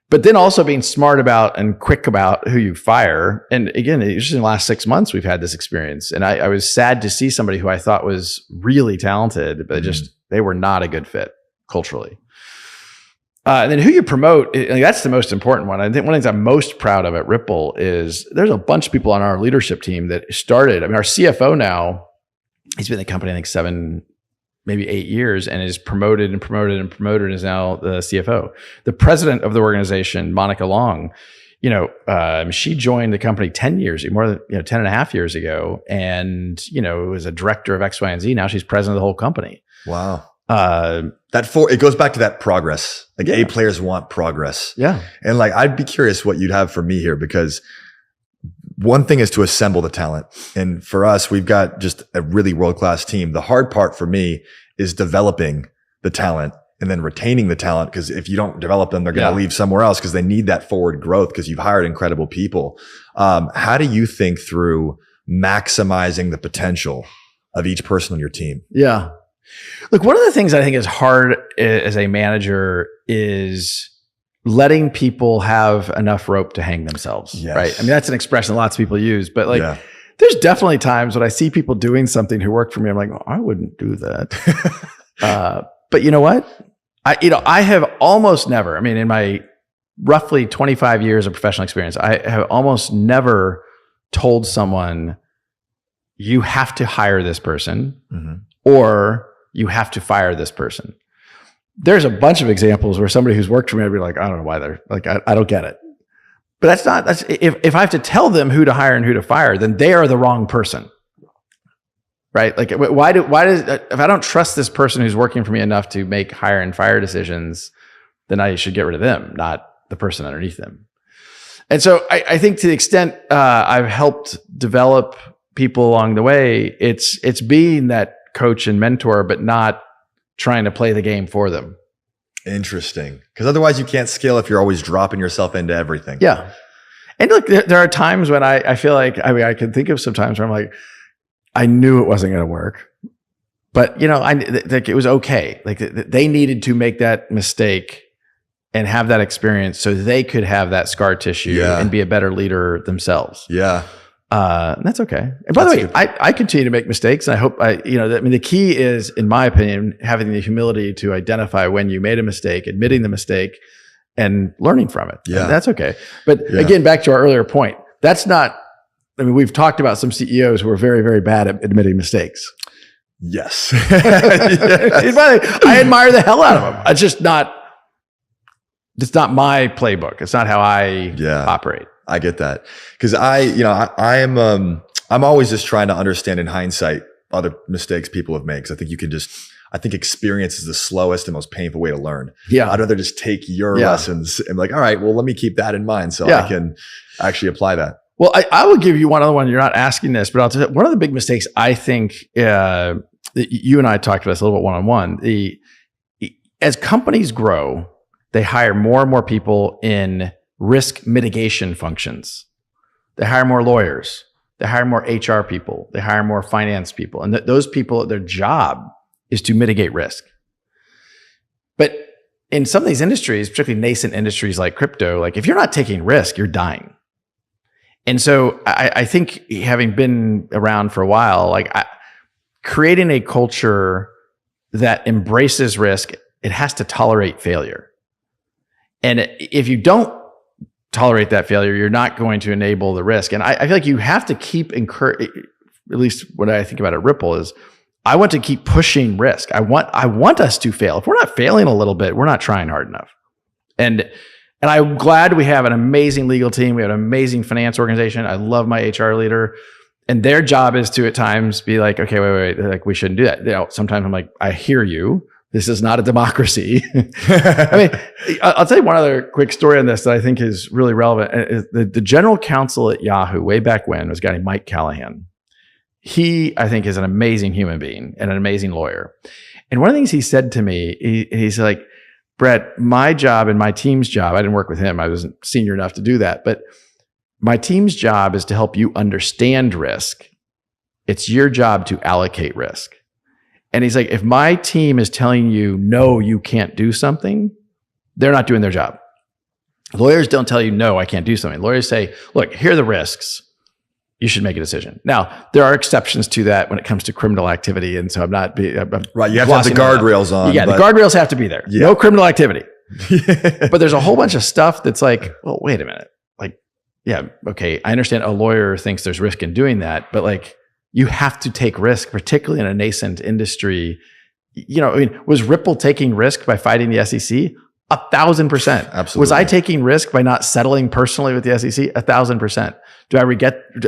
But then also being smart about and quick about who you fire. And again, just in the last 6 months, we've had this experience. And I was sad to see somebody who I thought was really talented, but they were not a good fit culturally. And then who you promote, that's the most important one. I think one of the things I'm most proud of at Ripple is there's a bunch of people on our leadership team that started. Our CFO now, he's been in the company, I think 7, maybe 8 years, and is promoted and promoted and promoted, and is now the CFO. The president of the organization, Monica Long, she joined the company 10 years, more than 10 and a half years ago, and was a director of X, Y, and Z. Now she's president of the whole company. Wow. It goes back to that progress. Like A players want progress. Yeah. And like, I'd be curious what you'd have for me here, because one thing is to assemble the talent. And for us, we've got just a really world-class team. The hard part for me is developing the talent and then retaining the talent. Because if you don't develop them, they're going to leave somewhere else because they need that forward growth because you've hired incredible people. How do you think through maximizing the potential of each person on your team? Yeah. Look, one of the things I think is hard as a manager is letting people have enough rope to hang themselves, right? That's an expression lots of people use, but there's definitely times when I see people doing something who work for me, I'm like, I wouldn't do that. But you know what? I have almost never, in my roughly 25 years of professional experience, I have almost never told someone, you have to hire this person or you have to fire this person. There's a bunch of examples where somebody who's worked for me, I'd be like, I don't know why they're like, I don't get it. But if I have to tell them who to hire and who to fire, then they are the wrong person, right? Like, if I don't trust this person who's working for me enough to make hire and fire decisions, then I should get rid of them, not the person underneath them. And so I think to the extent I've helped develop people along the way, it's being that coach and mentor, but not trying to play the game for them. Interesting. Because otherwise you can't scale if you're always dropping yourself into everything. Yeah. And look, there are times when I feel like, I can think of some times where I'm like, I knew it wasn't going to work, but it was okay. Like they needed to make that mistake and have that experience so they could have that scar tissue and be a better leader themselves. Yeah. And that's okay. And by the way, I continue to make mistakes, and I hope the key is, in my opinion, having the humility to identify when you made a mistake, admitting the mistake, and learning from it. Yeah. And that's okay. But again, back to our earlier point, that's not, we've talked about some CEOs who are very, very bad at admitting mistakes. Yes. I admire the hell out of them. It's not my playbook. It's not how I operate. I get that. Cause I'm always just trying to understand in hindsight other mistakes people have made. Cause I think experience is the slowest and most painful way to learn. Yeah. I'd rather just take your lessons and like, all right, well, let me keep that in mind so I can actually apply that. Well, I will give you one other one. You're not asking this, but I'll tell you, one of the big mistakes I think that you and I talked about this a little bit one-on-one. As companies grow, they hire more and more people in risk mitigation functions. They hire more lawyers. They hire more HR people. They hire more finance people. And those people, their job is to mitigate risk. But in some of these industries, particularly nascent industries like crypto, like if you're not taking risk, you're dying. And so I think having been around for a while, like creating a culture that embraces risk, it has to tolerate failure. And if you don't tolerate that failure, you're not going to enable the risk. And I feel like you have to keep at least what I think about at Ripple is I want to keep pushing risk. I want us to fail. If we're not failing a little bit, we're not trying hard enough. And I'm glad we have an amazing legal team. We have an amazing finance organization. I love my HR leader. And their job is to at times be like, okay, wait, like we shouldn't do that. You know, sometimes I'm like, I hear you. This is not a democracy. I mean, I'll tell you one other quick story on this that I think is really relevant. The general counsel at Yahoo way back when was a guy named Mike Callahan. He, I think, is an amazing human being and an amazing lawyer. And one of the things he said to me, he's like, Brett, my job and my team's job, I didn't work with him. I wasn't senior enough to do that. But my team's job is to help you understand risk. It's your job to allocate risk. And he's like, if my team is telling you, no, you can't do something, they're not doing their job. Lawyers don't tell you, no, I can't do something. Lawyers say, look, here are the risks. You should make a decision. Now, there are exceptions to that when it comes to criminal activity. And so I'm right. You have to have the guardrails on. Yeah, the guardrails have to be there. Yeah. No criminal activity. But there's a whole bunch of stuff that's like, well, wait a minute. Like, yeah, okay, I understand a lawyer thinks there's risk in doing that, but like, you have to take risk, particularly in a nascent industry. You know, I mean, was Ripple taking risk by fighting the SEC? 1,000%. Absolutely. Was I taking risk by not settling personally with the SEC? 1,000%.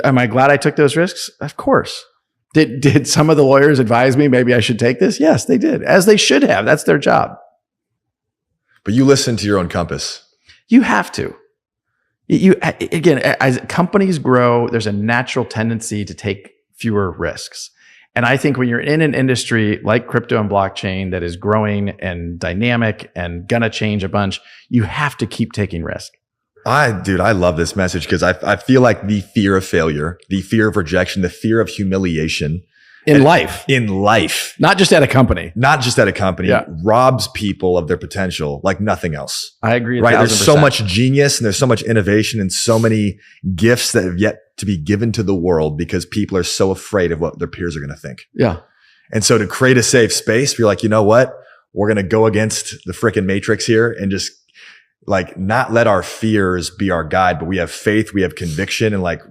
Am I glad I took those risks? Of course. Did some of the lawyers advise me maybe I should take this? Yes, they did, as they should have. That's their job. But you listen to your own compass. You have to. Again, as companies grow, there's a natural tendency to take fewer risks. And I think when you're in an industry like crypto and blockchain that is growing and dynamic and gonna change a bunch, you have to keep taking risk. I love this message because I feel like the fear of failure, the fear of rejection, the fear of humiliation in life, not just at a company, yeah, robs people of their potential like nothing else. I agree. Right. There's so much genius and there's so much innovation and so many gifts that have yet to be given to the world because people are so afraid of what their peers are going to think. Yeah. And so to create a safe space, you're like, you know what? We're going to go against the freaking matrix here and just like not let our fears be our guide, but we have faith, we have conviction. And like,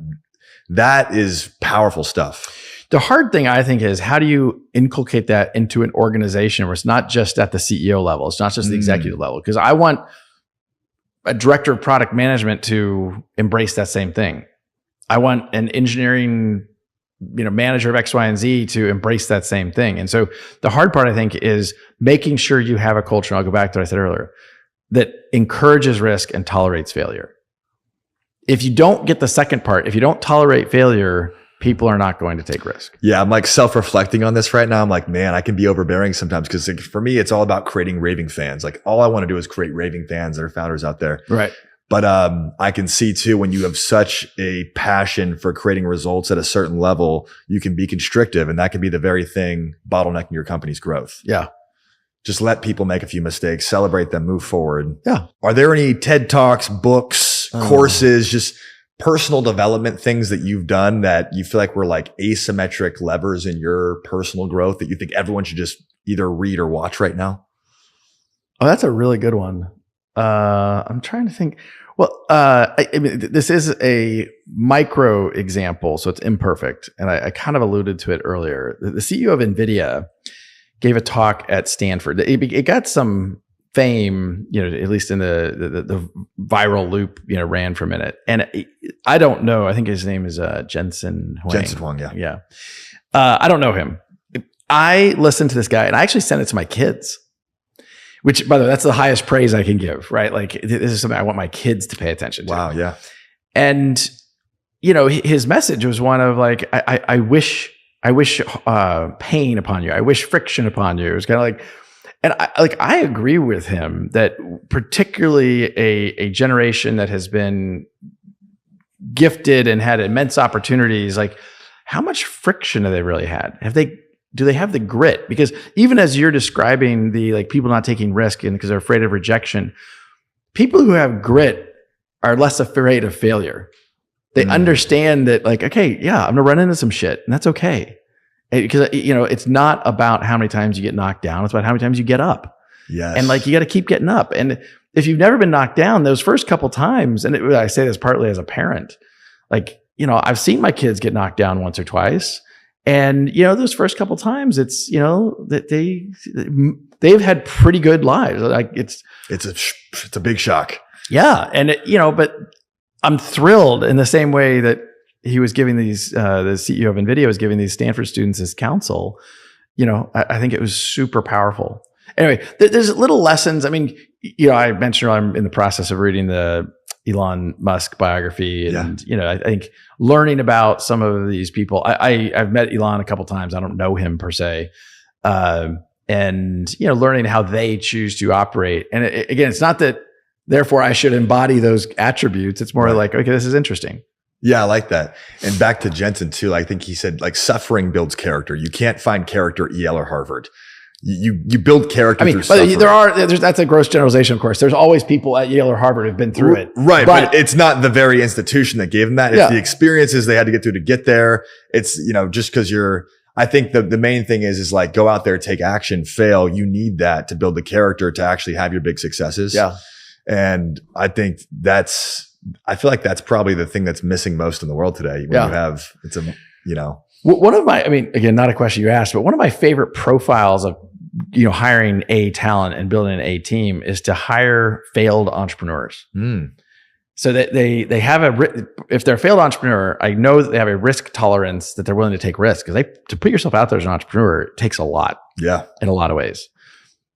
that is powerful stuff. The hard thing I think is how do you inculcate that into an organization where it's not just at the CEO level, it's not just the executive level, because I want a director of product management to embrace that same thing. I want an engineering, manager of X, Y, and Z to embrace that same thing. And so the hard part I think is making sure you have a culture, and I'll go back to what I said earlier, that encourages risk and tolerates failure. If you don't get the second part, if you don't tolerate failure, people are not going to take risk. Yeah, I'm like self-reflecting on this right now. I'm like, man, I can be overbearing sometimes because like, for me, it's all about creating raving fans. Like all I want to do is create raving fans that are founders out there. Right. But I can see too, when you have such a passion for creating results at a certain level, you can be constrictive and that can be the very thing bottlenecking your company's growth. Yeah. Just let people make a few mistakes, celebrate them, move forward. Yeah. Are there any TED Talks, books, courses, just personal development things that you've done that you feel like were like asymmetric levers in your personal growth that you think everyone should just either read or watch right now? Oh, that's a really good one. I'm trying to think. Well, I mean, this is a micro example, so it's imperfect. And I kind of alluded to it earlier. The CEO of NVIDIA gave a talk at Stanford. It got some fame, at least in the viral loop, ran for a minute. And I don't know. I think his name is Jensen Huang. Jensen Huang, yeah. Yeah. I don't know him. I listened to this guy and I actually sent it to my kids, which, by the way, that's the highest praise I can give, right? Like this is something I want my kids to pay attention to. Wow, yeah. And, his message was one of like, I wish pain upon you. I wish friction upon you. It was kind of like, and I agree with him that particularly a generation that has been gifted and had immense opportunities, like how much friction have they really had? Have they do they have the grit? Because even as you're describing the like people not taking risk and because they're afraid of rejection, people who have grit are less afraid of failure. They understand that like, okay, yeah, I'm gonna run into some shit and that's okay. Because it's not about how many times you get knocked down. It's about how many times you get up. Yes. And like, you got to keep getting up. And if you've never been knocked down those first couple times, and I say this partly as a parent, like, I've seen my kids get knocked down once or twice. And, those first couple times it's, that they've had pretty good lives. Like it's a big shock. Yeah. And but I'm thrilled in the same way that he was giving these, the CEO of NVIDIA was giving these Stanford students his counsel. I think it was super powerful. Anyway, there's little lessons. I mean, I mentioned I'm in the process of reading the Elon Musk biography, and I think learning about some of these people. I've met Elon a couple times. I don't know him per se, and learning how they choose to operate. And again, it's not that therefore I should embody those attributes. It's more like, okay, this is interesting. Yeah, I like that. And back to Jensen too. I think he said like suffering builds character. You can't find character at Yale or Harvard. You build character through suffering. That's a gross generalization, of course. There's always people at Yale or Harvard who've been through it. Right. But it's not the very institution that gave them that. It's the experiences they had to get through to get there. It's, just because I think the main thing is like go out there, take action, fail. You need that to build the character to actually have your big successes. Yeah. And I think I feel like that's probably the thing that's missing most in the world today. When you have, one of my, again, not a question you asked, but one of my favorite profiles of, hiring a talent and building an A team is to hire failed entrepreneurs. So that they have if they're a failed entrepreneur, I know that they have a risk tolerance that they're willing to take risks, because to put yourself out there as an entrepreneur, it takes a lot. Yeah. In a lot of ways.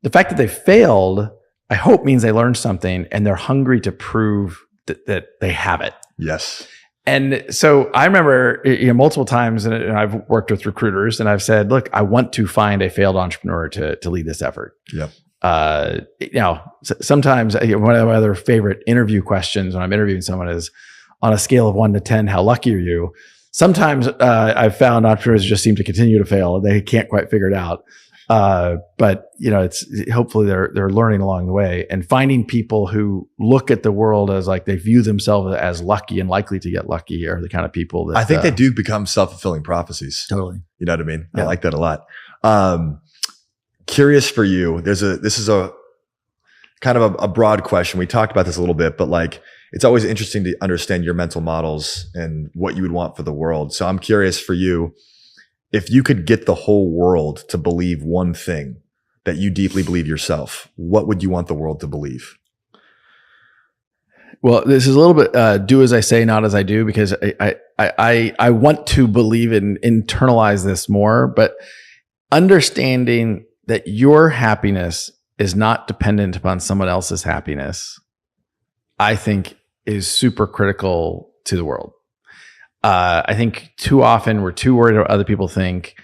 The fact that they failed, I hope means they learned something and they're hungry to prove that they have it. Yes. And so I remember, multiple times, and I've worked with recruiters, and I've said, "Look, I want to find a failed entrepreneur to lead this effort." Yep. Sometimes one of my other favorite interview questions when I'm interviewing someone is, on a scale of 1 to 10, how lucky are you? Sometimes I've found entrepreneurs just seem to continue to fail; they can't quite figure it out. But it's hopefully they're learning along the way, and finding people who look at the world as like they view themselves as lucky and likely to get lucky are the kind of people that I think they do become self-fulfilling prophecies. Totally. You know what I mean? Yeah. I like that a lot. Curious for you. This is a kind of a broad question. We talked about this a little bit, but like, it's always interesting to understand your mental models and what you would want for the world. So I'm curious for you, if you could get the whole world to believe one thing that you deeply believe yourself, what would you want the world to believe? Well, this is a little bit do as I say, not as I do, because I want to believe and internalize this more, but understanding that your happiness is not dependent upon someone else's happiness, I think is super critical to the world. I think too often we're too worried about what other people think.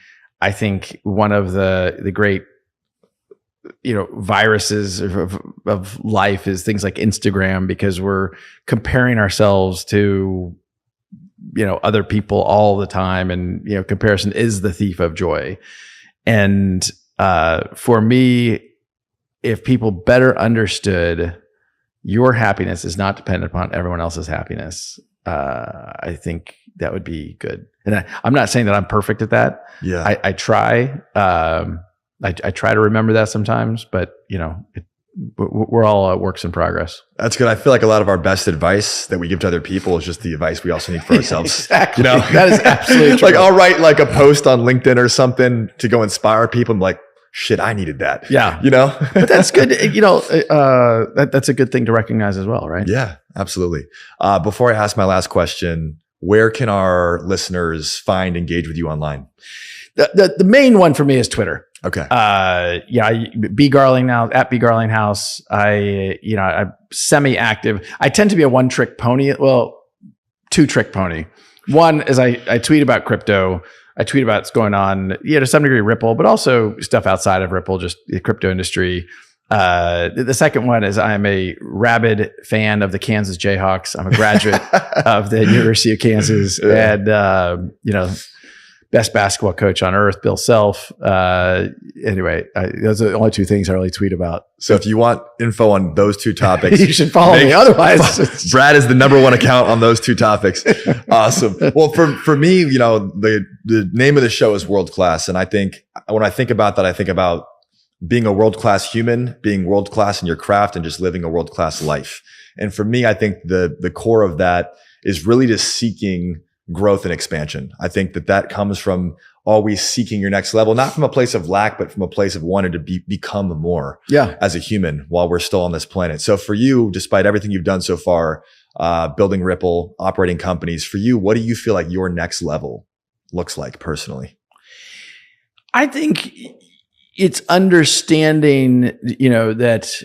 I think one of the great, viruses of life is things like Instagram, because we're comparing ourselves to, other people all the time. And, comparison is the thief of joy. And for me, if people better understood your happiness is not dependent upon everyone else's happiness, I think that would be good. And I'm not saying that I'm perfect at that. Yeah. I try. I try to remember that sometimes, but we're all works in progress. That's good. I feel like a lot of our best advice that we give to other people is just the advice we also need for ourselves. Exactly. That is absolutely true. Like I'll write like a post on LinkedIn or something to go inspire people. I'm like, shit, I needed that. Yeah. But that's good. That's a good thing to recognize as well, right? Yeah, absolutely. Before I ask my last question, where can our listeners engage with you online? The main one for me is Twitter. Okay. B Garling now at B Garlinghouse. I'm semi-active. I tend to be a one-trick pony. Well, two-trick pony. One is I tweet about crypto. I tweet about what's going on, to some degree Ripple, but also stuff outside of Ripple, just the crypto industry. The second one is I'm a rabid fan of the Kansas Jayhawks. I'm a graduate of the University of Kansas, and best basketball coach on earth, Bill Self. Anyway, those are the only two things I really tweet about. So if you want info on those two topics, you should follow me. Otherwise, Brad is the #1 account on those two topics. Awesome. Well, for me, the name of the show is World Class. And I think when I think about that, I think about being a world-class human, being world-class in your craft, and just living a world-class life. And for me, I think the core of that is really just seeking growth and expansion. I think that comes from always seeking your next level, not from a place of lack, but from a place of wanting to become more as a human while we're still on this planet. So for you, despite everything you've done so far, building Ripple, operating companies, for you, what do you feel like your next level looks like personally? I think it's understanding, that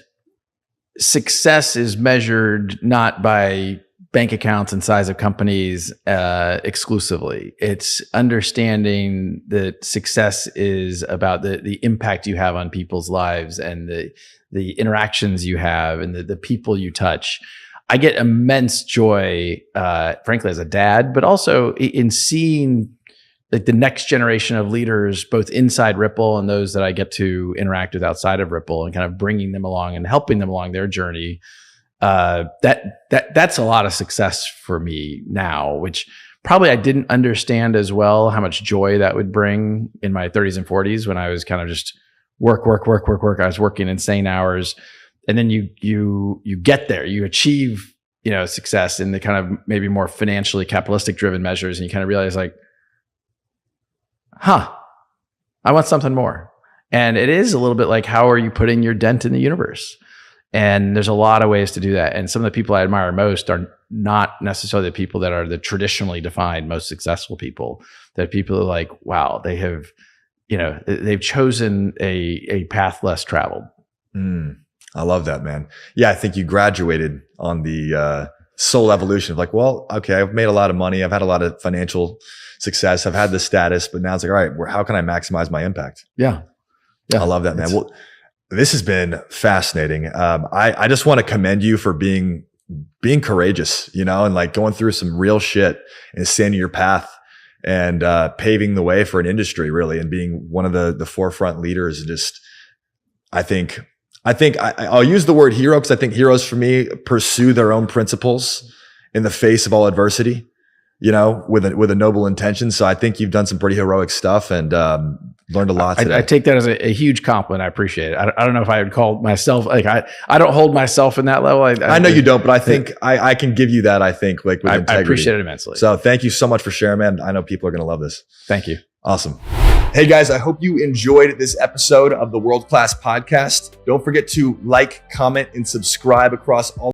success is measured not by bank accounts and size of companies exclusively. It's understanding that success is about the impact you have on people's lives and the interactions you have and the people you touch. I get immense joy, frankly, as a dad, but also in seeing like the next generation of leaders, both inside Ripple and those that I get to interact with outside of Ripple, and kind of bringing them along and helping them along their journey. That's a lot of success for me now, which probably I didn't understand as well how much joy that would bring in my 30s and 40s when I was kind of just work. I was working insane hours, and then you get there, you achieve success in the kind of maybe more financially capitalistic driven measures, and you kind of realize like, I want something more. And it is a little bit like, how are you putting your dent in the universe? And there's a lot of ways to do that. And some of the people I admire most are not necessarily the people that are the traditionally defined most successful people. That people are like, wow, they have, they've chosen a path less traveled. I love that, man. Yeah, I think you graduated on the soul evolution of like, well, okay, I've made a lot of money. I've had a lot of financial success. I've had the status, but now it's like, all right, how can I maximize my impact? Yeah. I love that, man. Well, this has been fascinating. I just want to commend you for being courageous, and like going through some real shit and staying in your path and paving the way for an industry really, and being one of the forefront leaders. And just, I think I'll use the word hero because I think heroes for me pursue their own principles in the face of all adversity, with a noble intention. So I think you've done some pretty heroic stuff and learned a lot today. I take that as a huge compliment. I appreciate it. I don't know if I would call myself like I don't hold myself in that level. I know you don't, but I think I can give you that. I think like with integrity. I appreciate it immensely. So thank you so much for sharing, man. I know people are going to love this. Thank you. Awesome. Hey guys, I hope you enjoyed this episode of the World Class Podcast. Don't forget to like, comment, and subscribe across all